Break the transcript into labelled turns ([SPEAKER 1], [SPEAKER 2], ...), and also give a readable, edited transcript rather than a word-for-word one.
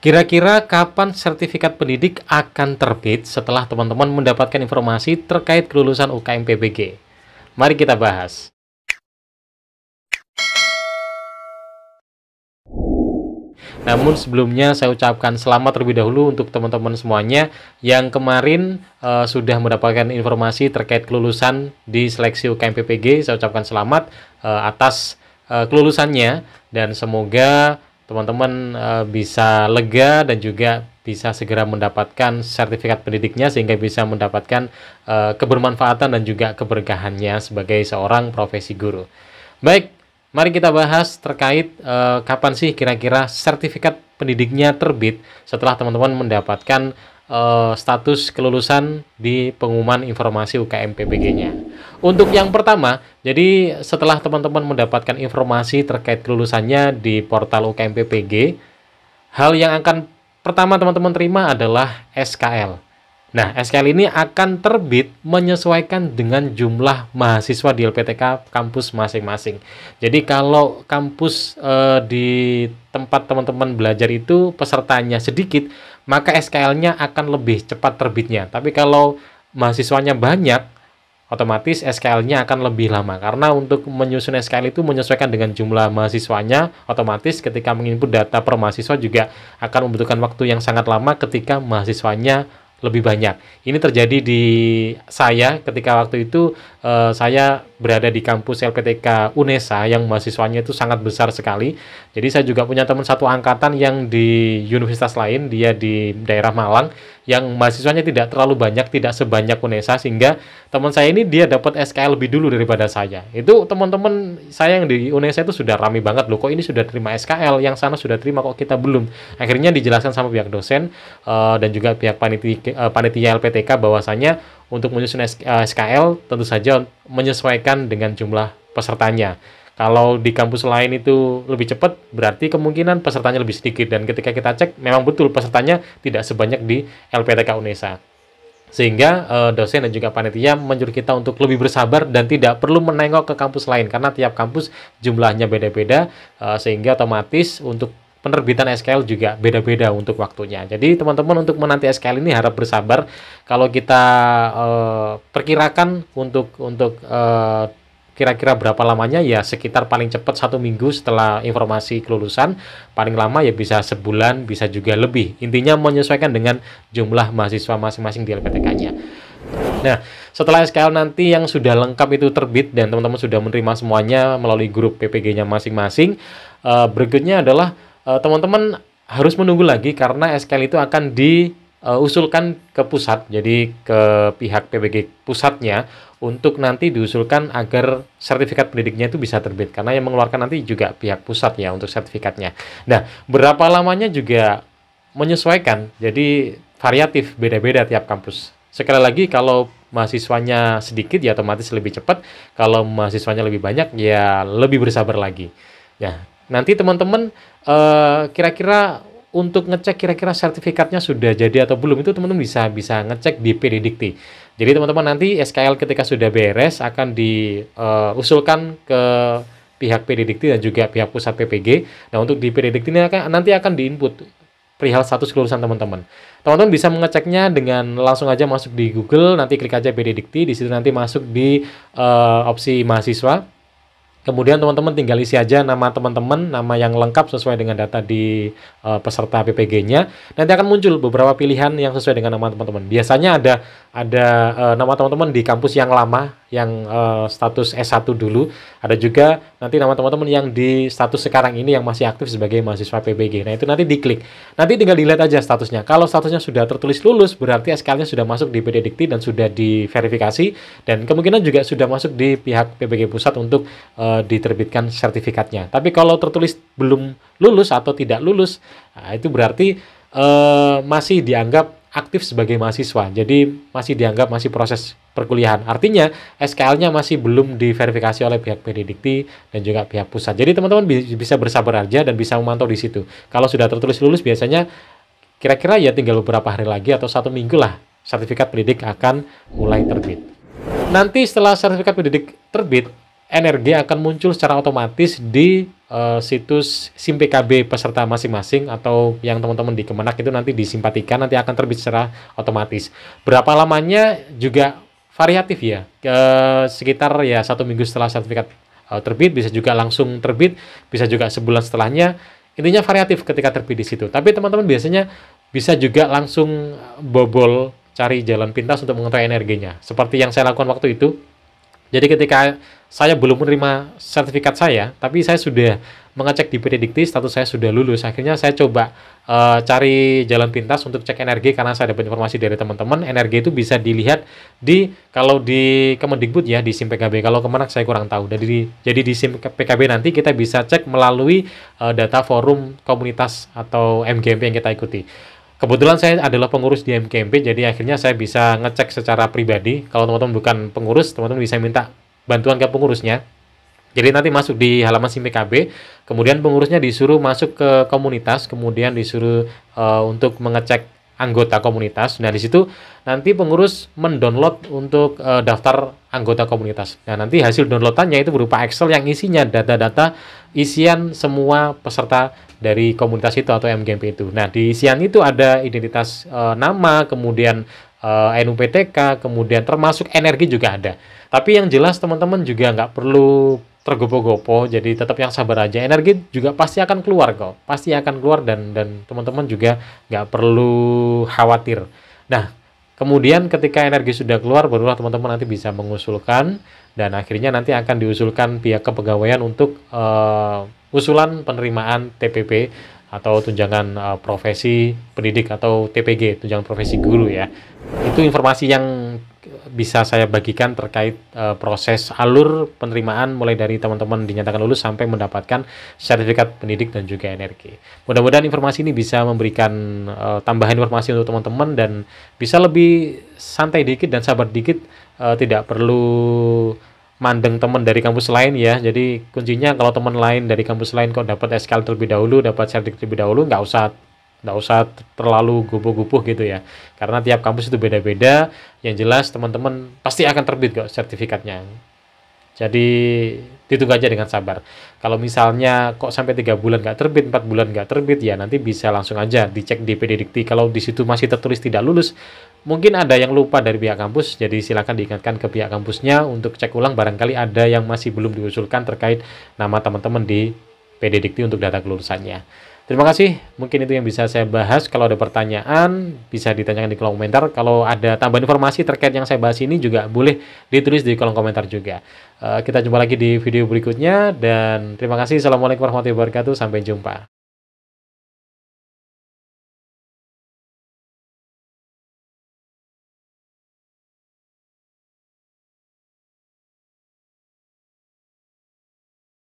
[SPEAKER 1] Kira-kira kapan sertifikat pendidik akan terbit setelah teman-teman mendapatkan informasi terkait kelulusan UKM PBG? Mari kita bahas. Namun sebelumnya saya ucapkan selamat terlebih dahulu untuk teman-teman semuanya yang kemarin sudah mendapatkan informasi terkait kelulusan di seleksi UKM PPG. Saya ucapkan selamat atas kelulusannya dan semoga teman-teman bisa lega dan juga bisa segera mendapatkan sertifikat pendidiknya sehingga bisa mendapatkan kebermanfaatan dan juga keberkahannya sebagai seorang profesi guru. Baik, mari kita bahas terkait kapan sih kira-kira sertifikat pendidiknya terbit setelah teman-teman mendapatkan status kelulusan di pengumuman informasi UKM PPG-nya. Untuk yang pertama, jadi setelah teman-teman mendapatkan informasi terkait kelulusannya di portal UKM PPG, hal yang akan pertama teman-teman terima adalah SKL. Nah, SKL ini akan terbit menyesuaikan dengan jumlah mahasiswa di LPTK kampus masing-masing. Jadi kalau kampus di tempat teman-teman belajar itu pesertanya sedikit, maka SKL-nya akan lebih cepat terbitnya. Tapi kalau mahasiswanya banyak, otomatis SKL-nya akan lebih lama. Karena untuk menyusun SKL itu menyesuaikan dengan jumlah mahasiswanya, otomatis ketika menginput data per mahasiswa juga akan membutuhkan waktu yang sangat lama ketika mahasiswanya lebih banyak. Ini terjadi di saya ketika waktu itu saya berada di kampus LPTK UNESA yang mahasiswanya itu sangat besar sekali. Jadi saya juga punya teman satu angkatan yang di universitas lain, dia di daerah Malang, yang mahasiswanya tidak terlalu banyak, tidak sebanyak UNESA, sehingga teman saya ini dia dapat SKL lebih dulu daripada saya. Itu teman-teman saya yang di UNESA itu sudah ramai banget loh, kok ini sudah terima SKL, yang sana sudah terima kok kita belum. Akhirnya dijelaskan sama pihak dosen dan juga pihak panitia LPTK bahwasanya untuk menyusun SKL tentu saja menyesuaikan dengan jumlah pesertanya. Kalau di kampus lain itu lebih cepat, berarti kemungkinan pesertanya lebih sedikit. Dan ketika kita cek, memang betul pesertanya tidak sebanyak di LPTK UNESA. Sehingga dosen dan juga panitia menyuruh kita untuk lebih bersabar dan tidak perlu menengok ke kampus lain. Karena tiap kampus jumlahnya beda-beda, sehingga otomatis untuk penerbitan SKL juga beda-beda untuk waktunya. Jadi teman-teman untuk menanti SKL ini harap bersabar. Kalau kita perkirakan untuk kira-kira berapa lamanya, ya sekitar paling cepat 1 minggu setelah informasi kelulusan, paling lama ya bisa sebulan, bisa juga lebih. Intinya menyesuaikan dengan jumlah mahasiswa masing-masing di LPTK-nya. Nah, setelah SKL nanti yang sudah lengkap itu terbit dan teman-teman sudah menerima semuanya melalui grup PPG-nya masing-masing, berikutnya adalah teman-teman harus menunggu lagi karena SKL itu akan diusulkan ke pusat, jadi ke pihak PPG pusatnya untuk nanti diusulkan agar sertifikat pendidiknya itu bisa terbit, karena yang mengeluarkan nanti juga pihak pusat ya untuk sertifikatnya. Nah, berapa lamanya juga menyesuaikan, jadi variatif, beda-beda tiap kampus. Sekali lagi, kalau mahasiswanya sedikit ya otomatis lebih cepat, kalau mahasiswanya lebih banyak ya lebih bersabar lagi. Ya, nanti teman-teman kira-kira untuk ngecek kira-kira sertifikatnya sudah jadi atau belum, itu teman-teman bisa ngecek di PD Dikti. Jadi teman-teman nanti SKL ketika sudah beres akan diusulkan ke pihak PD Dikti dan juga pihak pusat PPG. Nah, untuk di PD Dikti ini nanti akan diinput perihal status kelulusan teman-teman. Teman-teman bisa mengeceknya dengan langsung aja masuk di Google, nanti klik aja PD Dikti, di situ nanti masuk di opsi mahasiswa. Kemudian teman-teman tinggal isi aja nama teman-teman, nama yang lengkap sesuai dengan data di peserta PPG-nya. Nanti akan muncul beberapa pilihan yang sesuai dengan nama teman-teman. Biasanya ada nama teman-teman di kampus yang lama, yang status S1 dulu. Ada juga nanti nama teman-teman yang di status sekarang ini yang masih aktif sebagai mahasiswa PPG. Nah, itu nanti diklik. Nanti tinggal dilihat aja statusnya. Kalau statusnya sudah tertulis lulus, berarti SKL-nya sudah masuk di PD Dikti dan sudah diverifikasi. Dan kemungkinan juga sudah masuk di pihak PPG pusat untuk diterbitkan sertifikatnya. Tapi kalau tertulis belum lulus atau tidak lulus, nah itu berarti masih dianggap aktif sebagai mahasiswa. Jadi masih dianggap masih proses perkuliahan. Artinya SKL-nya masih belum diverifikasi oleh pihak PD Dikti dan juga pihak pusat. Jadi teman-teman bisa bersabar aja dan bisa memantau di situ. Kalau sudah tertulis lulus, biasanya kira-kira ya tinggal beberapa hari lagi atau 1 minggu lah sertifikat pendidik akan mulai terbit. Nanti setelah sertifikat pendidik terbit, NRG akan muncul secara otomatis di situs SIM PKB peserta masing-masing atau yang teman-teman di Kemenak itu nanti disimpatikan, nanti akan terbit secara otomatis. Berapa lamanya juga variatif ya, sekitar ya 1 minggu setelah sertifikat terbit, bisa juga langsung terbit, bisa juga sebulan setelahnya. Intinya variatif ketika terbit di situ. Tapi teman-teman biasanya bisa juga langsung bobol cari jalan pintas untuk mengetahui energinya. Seperti yang saya lakukan waktu itu. Jadi ketika saya belum menerima sertifikat saya, tapi saya sudah mengecek di PD Dikti status saya sudah lulus. Akhirnya saya coba cari jalan pintas untuk cek energi karena saya dapat informasi dari teman-teman. Energi itu bisa dilihat kalau di Kemendikbud ya, di SIM PKB. Kalau Kemenak saya kurang tahu. Jadi di SIM PKB nanti kita bisa cek melalui data forum komunitas atau MGMP yang kita ikuti. Kebetulan saya adalah pengurus di MKMP, jadi akhirnya saya bisa ngecek secara pribadi. Kalau teman-teman bukan pengurus, teman-teman bisa minta bantuan ke pengurusnya. Jadi nanti masuk di halaman SIM PKB, kemudian pengurusnya disuruh masuk ke komunitas, kemudian disuruh untuk mengecek anggota komunitas. Nah, di situ nanti pengurus mendownload untuk daftar anggota komunitas. Nah, nanti hasil downloadannya itu berupa Excel yang isinya data-data isian semua peserta dari komunitas itu atau MGMP itu. Nah, di isian itu ada identitas nama, kemudian NUPTK, kemudian termasuk energi juga ada. Tapi yang jelas teman-teman juga nggak perlu tergopo-gopo, jadi tetap yang sabar aja. Energi juga pasti akan keluar kok, pasti akan keluar dan teman-teman juga nggak perlu khawatir. Nah, kemudian ketika energi sudah keluar, barulah teman-teman nanti bisa mengusulkan dan akhirnya nanti akan diusulkan pihak kepegawaian untuk usulan penerimaan TPP atau tunjangan profesi pendidik atau TPG, tunjangan profesi guru ya. Itu informasi yang bisa saya bagikan terkait proses alur penerimaan mulai dari teman-teman dinyatakan lulus sampai mendapatkan sertifikat pendidik dan juga energi. Mudah-mudahan informasi ini bisa memberikan tambahan informasi untuk teman-teman dan bisa lebih santai dikit dan sabar dikit, tidak perlu mandeng teman dari kampus lain ya. Jadi kuncinya kalau teman lain dari kampus lain kok dapat SKL terlebih dahulu, dapat sertifikat terlebih dahulu, nggak usah terlalu gupuh-gupuh gitu ya, karena tiap kampus itu beda-beda. Yang jelas teman-teman pasti akan terbit kok sertifikatnya, jadi ditunggu aja dengan sabar. Kalau misalnya kok sampai 3 bulan nggak terbit, 4 bulan nggak terbit, ya nanti bisa langsung aja dicek di PD Dikti. Kalau di situ masih tertulis tidak lulus, mungkin ada yang lupa dari pihak kampus, jadi silakan diingatkan ke pihak kampusnya untuk cek ulang, barangkali ada yang masih belum diusulkan terkait nama teman-teman di PD Dikti untuk data kelulusannya. Terima kasih, mungkin itu yang bisa saya bahas. Kalau ada pertanyaan, bisa ditanyakan di kolom komentar. Kalau ada tambahan informasi terkait yang saya bahas ini juga boleh ditulis di kolom komentar juga. Kita jumpa lagi di video berikutnya, dan terima kasih. Assalamualaikum warahmatullahi wabarakatuh. Sampai jumpa.